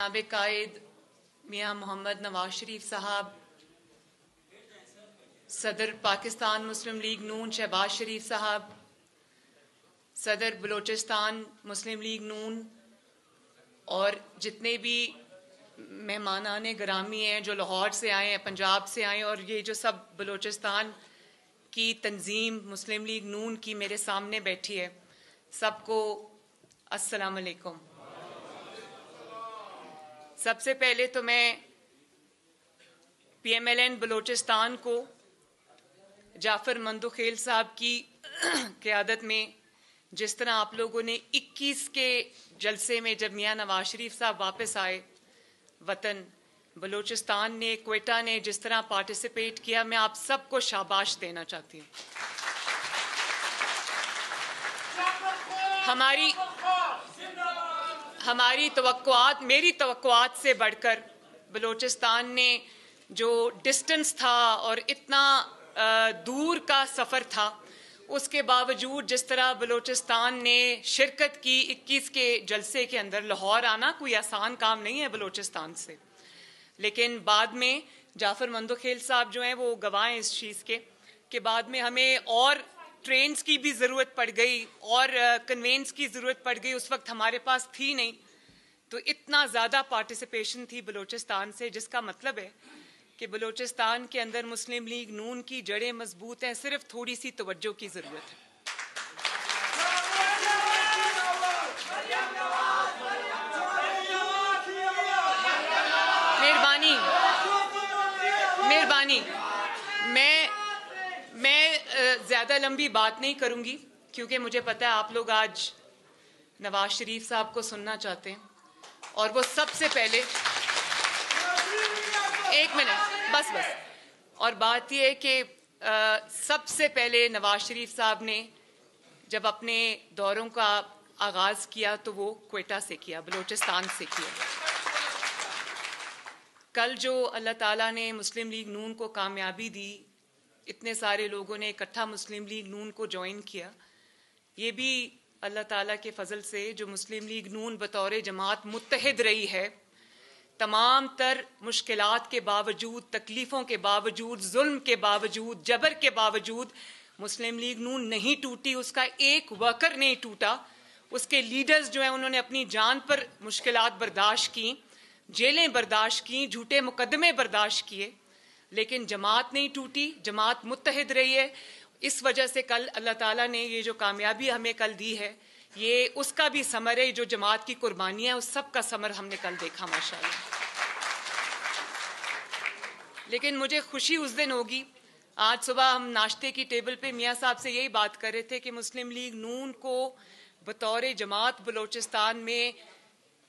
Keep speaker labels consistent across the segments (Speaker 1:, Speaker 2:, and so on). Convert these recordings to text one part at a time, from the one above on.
Speaker 1: नायब कायद मियाँ मोहम्मद नवाज शरीफ साहब, सदर पाकिस्तान मुस्लिम लीग नून शहबाज शरीफ साहब, सदर बलोचिस्तान मुस्लिम लीग नून और जितने भी मेहमानाने गिरामी हैं जो लाहौर से आए हैं, पंजाब से आए, और ये जो सब बलोचिस्तान की तंजीम मुस्लिम लीग नून की मेरे सामने बैठी है, सबको अस्सलाम वालेकुम। सबसे पहले तो मैं PMLN बलोचिस्तान को जाफर मंदोखेल साहब की क़यादत में जिस तरह आप लोगों ने 21 के जलसे में जब मियाँ नवाज शरीफ साहब वापस आए वतन, बलोचिस्तान ने, क्वेटा ने जिस तरह पार्टिसिपेट किया, मैं आप सबको शाबाश देना चाहती हूँ। हमारी तवक्कुआत, मेरी तवक्कुआत से बढ़कर बलोचिस्तान ने जो डिस्टेंस था और इतना दूर का सफ़र था, उसके बावजूद जिस तरह बलोचिस्तान ने शिरकत की 21 के जलसे के अंदर, लाहौर आना कोई आसान काम नहीं है बलोचिस्तान से, लेकिन बाद में जाफर मंदोखेल साहब जो हैं वो गवाह हैं इस चीज़ के बाद में हमें और ट्रेन्स की भी ज़रूरत पड़ गई और कन्वेंस की ज़रूरत पड़ गई। उस वक्त हमारे पास थी नहीं, तो इतना ज़्यादा पार्टिसिपेशन थी बलोचिस्तान से, जिसका मतलब है कि बलोचिस्तान के अंदर मुस्लिम लीग नून की जड़ें मजबूत हैं, सिर्फ थोड़ी सी तवज्जो की ज़रूरत है। मेहरबानी। मैं ज़्यादा लंबी बात नहीं करूंगी क्योंकि मुझे पता है आप लोग आज नवाज शरीफ साहब को सुनना चाहते हैं, और वो सबसे पहले एक मिनट बस और बात यह है कि सबसे पहले नवाज शरीफ साहब ने जब अपने दौरों का आगाज़ किया तो वो क्वेटा से किया, बलोचिस्तान से किया। कल जो अल्लाह ताला ने मुस्लिम लीग नून को कामयाबी दी, इतने सारे लोगों ने इकट्ठा मुस्लिम लीग नून को ज्वाइन किया, ये भी अल्लाह ताला के फजल से, जो मुस्लिम लीग नून बतौर जमात मुत्तहिद रही है, तमाम तर मुश्किलात के बावजूद, तकलीफ़ों के बावजूद, जुल्म के बावजूद, जबर के बावजूद मुस्लिम लीग नून नहीं टूटी। उसका एक वर्कर नहीं टूटा। उसके लीडर्स जो हैं उन्होंने अपनी जान पर मुश्किलात बर्दाश्त की, जेलें बर्दाश्त की, झूठे मुकदमे बर्दाश्त किए, लेकिन जमात नहीं टूटी, जमात मुत्तहिद रही है। इस वजह से कल अल्लाह ताला ने ये जो कामयाबी हमें कल दी है, ये उसका भी समर है। जो जमात की कुर्बानियाँ, उस सब का समर हमने कल देखा माशाल्लाह। लेकिन मुझे खुशी उस दिन होगी, आज सुबह हम नाश्ते की टेबल पे मियाँ साहब से यही बात कर रहे थे कि मुस्लिम लीग नून को बतौर जमात बलोचिस्तान में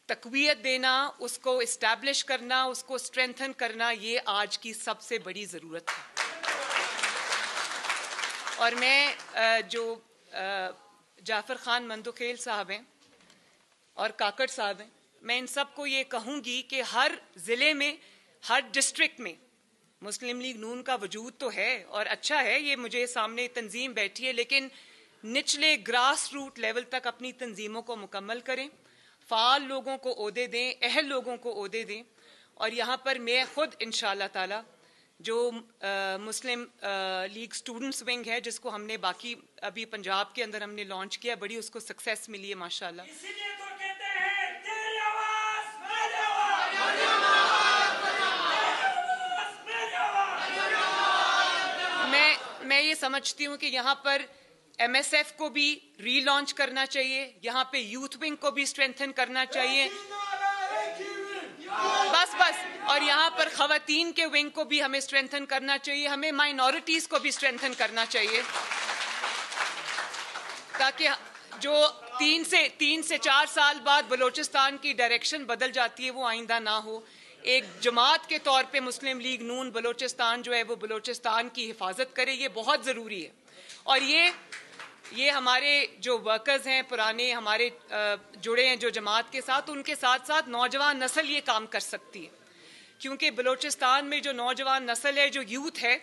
Speaker 1: तक़वियत देना, उसको इस्टेब्लिश करना, उसको स्ट्रेंथन करना, ये आज की सबसे बड़ी ज़रूरत है। और मैं जो जाफ़र ख़ान मंदोखेल साहब हैं और काकड़ साहब हैं, मैं इन सब को ये कहूँगी कि हर ज़िले में, हर डिस्ट्रिक्ट में मुस्लिम लीग नून का वजूद तो है और अच्छा है। ये मुझे सामने तंजीम बैठी है, लेकिन निचले ग्रास रूट लेवल तक अपनी तंजीमों को मुकम्मल करें, फ़ाल लोगों को ओहदे दें, अहल लोगों को ओहदे दें। और यहाँ पर मैं खुद इंशाअल्लाह ताला जो मुस्लिम लीग स्टूडेंट्स विंग है, जिसको हमने बाकी अभी पंजाब के अंदर हमने लॉन्च किया, बड़ी उसको सक्सेस मिली है माशाल्लाह। मैं ये समझती हूँ कि यहाँ पर MSF को भी रीलॉन्च करना चाहिए, यहाँ पे यूथ विंग को भी स्ट्रेंथन करना चाहिए, बस और यहाँ पर ख़वातीन के विंग को भी हमें स्ट्रेंथन करना चाहिए, हमें माइनॉरिटीज़ को भी स्ट्रेंथन करना चाहिए, ताकि जो 3 से 4 साल बाद बलोचिस्तान की डायरेक्शन बदल जाती है वो आइंदा ना हो। एक जमात के तौर पे मुस्लिम लीग नून बलोचिस्तान जो है वो बलोचिस्तान की हिफाजत करे, ये बहुत ज़रूरी है। और ये हमारे जो वर्कर्स हैं पुराने, हमारे जुड़े हैं जो जमात के साथ, उनके साथ साथ नौजवान नस्ल ये काम कर सकती है, क्योंकि बलोचिस्तान में जो नौजवान नस्ल है, जो यूथ है,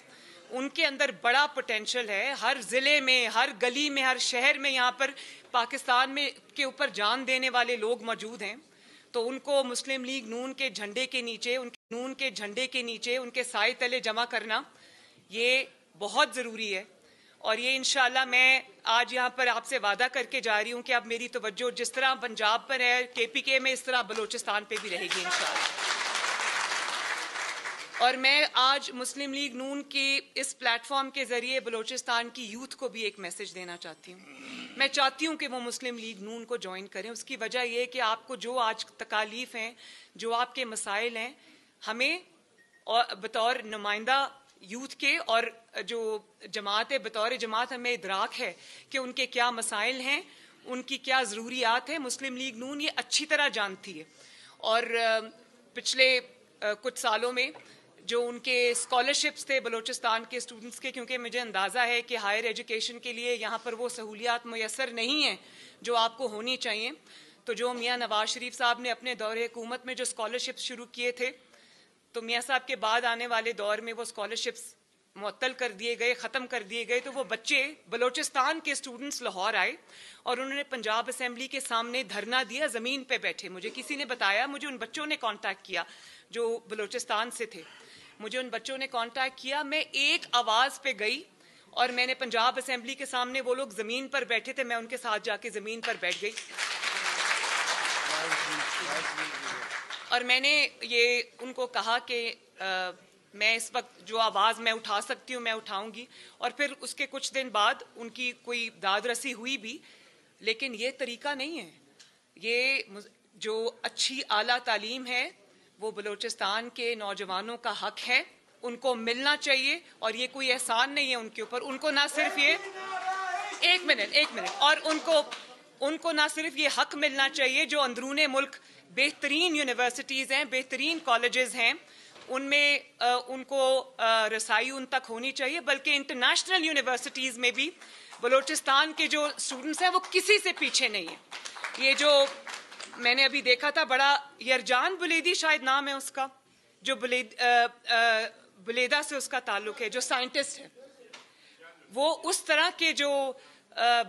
Speaker 1: उनके अंदर बड़ा पोटेंशल है। हर ज़िले में, हर गली में, हर शहर में यहाँ पर पाकिस्तान में के ऊपर जान देने वाले लोग मौजूद हैं। तो उनको मुस्लिम लीग नून के झंडे के नीचे उनके साए तले जमा करना ये बहुत ज़रूरी है। और ये इंशाल्लाह मैं आज यहाँ पर आपसे वादा करके जा रही हूँ कि अब मेरी तवज्जो जिस तरह पंजाब पर है, KPK में, इस तरह बलूचिस्तान पे भी रहेगी इंशाल्लाह। और मैं आज मुस्लिम लीग नून के इस प्लेटफॉर्म के ज़रिए बलूचिस्तान की यूथ को भी एक मैसेज देना चाहती हूँ। मैं चाहती हूँ कि वो मुस्लिम लीग नून को ज्वाइन करें। उसकी वजह ये कि आपको जो आज तकालीफ हैं, जो आपके मसाइल हैं, हमें और बतौर नुमाइंदा यूथ के और जो जमात है, बतौर जमात हमें इदराक है कि उनके क्या मसाइल हैं, उनकी क्या ज़रूरियात है। मुस्लिम लीग नून ये अच्छी तरह जानती है। और पिछले कुछ सालों में जो उनके स्कॉलरशिप्स थे बलूचिस्तान के स्टूडेंट्स के, क्योंकि मुझे अंदाज़ा है कि हायर एजुकेशन के लिए यहाँ पर वो सहूलियात मुयस्सर नहीं हैं जो आपको होनी चाहिए, तो जो मियाँ नवाज शरीफ साहब ने अपने दौरे हुकूमत में जो स्कॉलरशिप्स शुरू किए थे, तो मियाँ साहब के बाद आने वाले दौर में वो स्कॉलरशिप्स मुअत्तल कर दिए गए, ख़त्म कर दिए गए। तो वो बच्चे बलूचिस्तान के स्टूडेंट्स लाहौर आए और उन्होंने पंजाब असेंबली के सामने धरना दिया, ज़मीन पे बैठे। मुझे किसी ने बताया, मुझे उन बच्चों ने कांटेक्ट किया जो बलूचिस्तान से थे, मुझे उन बच्चों ने कांटेक्ट किया। मैं एक आवाज़ पे गई और मैंने पंजाब असेंबली के सामने, वो लोग ज़मीन पर बैठे थे, मैं उनके साथ जाके ज़मीन पर बैठ गई और मैंने ये उनको कहा कि मैं इस वक्त जो आवाज़ मैं उठा सकती हूँ मैं उठाऊंगी। और फिर उसके कुछ दिन बाद उनकी कोई दाद रसी हुई भी, लेकिन ये तरीका नहीं है। ये जो अच्छी आला तालीम है वो बलूचिस्तान के नौजवानों का हक है, उनको मिलना चाहिए। और ये कोई एहसान नहीं है उनके ऊपर, उनको ना सिर्फ ये एक मिनट और उनको ना सिर्फ ये हक मिलना चाहिए जो अंदरूने मुल्क बेहतरीन यूनिवर्सिटीज़ हैं, बेहतरीन कॉलेजेस हैं, उनमें उनको रसाई उन तक होनी चाहिए, बल्कि इंटरनेशनल यूनिवर्सिटीज़ में भी बलूचिस्तान के जो स्टूडेंट्स हैं वो किसी से पीछे नहीं है। ये जो मैंने अभी देखा था, बड़ा यरजान बुलेदी शायद नाम है उसका, जो बुलेदा से उसका ताल्लुक है, जो साइंटिस्ट है, वो उस तरह के जो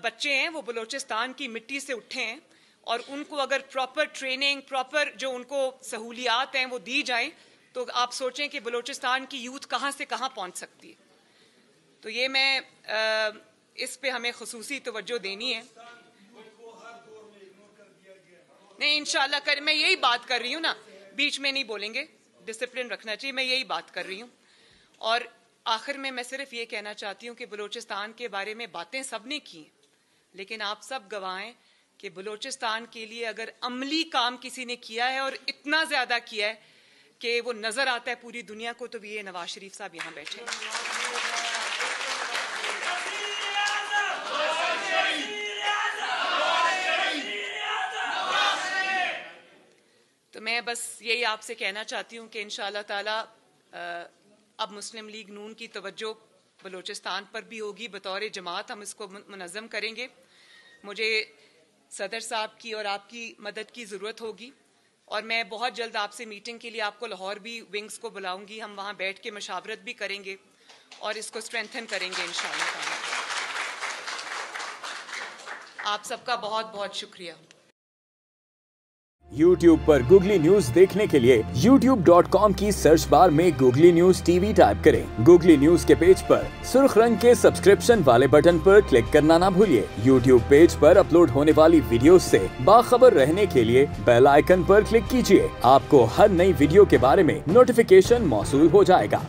Speaker 1: बच्चे हैं वो बलूचिस्तान की मिट्टी से उठे हैं। और उनको अगर प्रॉपर ट्रेनिंग, प्रॉपर जो उनको सहूलियात हैं वो दी जाएं, तो आप सोचें कि बलूचिस्तान की यूथ कहाँ से कहाँ पहुँच सकती है। तो ये मैं इस पे हमें खुसूसी तवज्जो देनी है। नहीं, इंशाल्लाह कर, मैं यही बात कर रही हूँ ना, बीच में नहीं बोलेंगे, डिसिप्लिन रखना चाहिए, मैं यही बात कर रही हूँ। और आखिर में मैं सिर्फ ये कहना चाहती हूँ कि बलूचिस्तान के बारे में बातें सब ने की, लेकिन आप सब गवाह हैं कि बलूचिस्तान के लिए अगर अमली काम किसी ने किया है और इतना ज्यादा किया है कि वो नजर आता है पूरी दुनिया को, तो भी ये नवाज शरीफ साहब यहाँ बैठे हैं। तो मैं बस यही आपसे कहना चाहती हूँ कि इंशाअल्लाह ताला अब मुस्लिम लीग नून की तवज्जो बलूचिस्तान पर भी होगी। बतौर जमात हम इसको मुनज़्ज़म करेंगे। मुझे सदर साहब की और आपकी मदद की ज़रूरत होगी और मैं बहुत जल्द आपसे मीटिंग के लिए आपको लाहौर भी विंग्स को बुलाऊंगी। हम वहाँ बैठ के मशावरत भी करेंगे और इसको स्ट्रेंथन करेंगे इंशाअल्लाह ताला। आप सबका बहुत बहुत शुक्रिया।
Speaker 2: YouTube पर गूगली न्यूज देखने के लिए youtube.com की सर्च बार में गूगली न्यूज TV टाइप करें। गूगली न्यूज के पेज पर सुर्ख रंग के सब्सक्रिप्शन वाले बटन पर क्लिक करना ना भूलिए। YouTube पेज पर अपलोड होने वाली वीडियोस से बाखबर रहने के लिए बेल आइकन पर क्लिक कीजिए। आपको हर नई वीडियो के बारे में नोटिफिकेशन मौसूल हो जाएगा।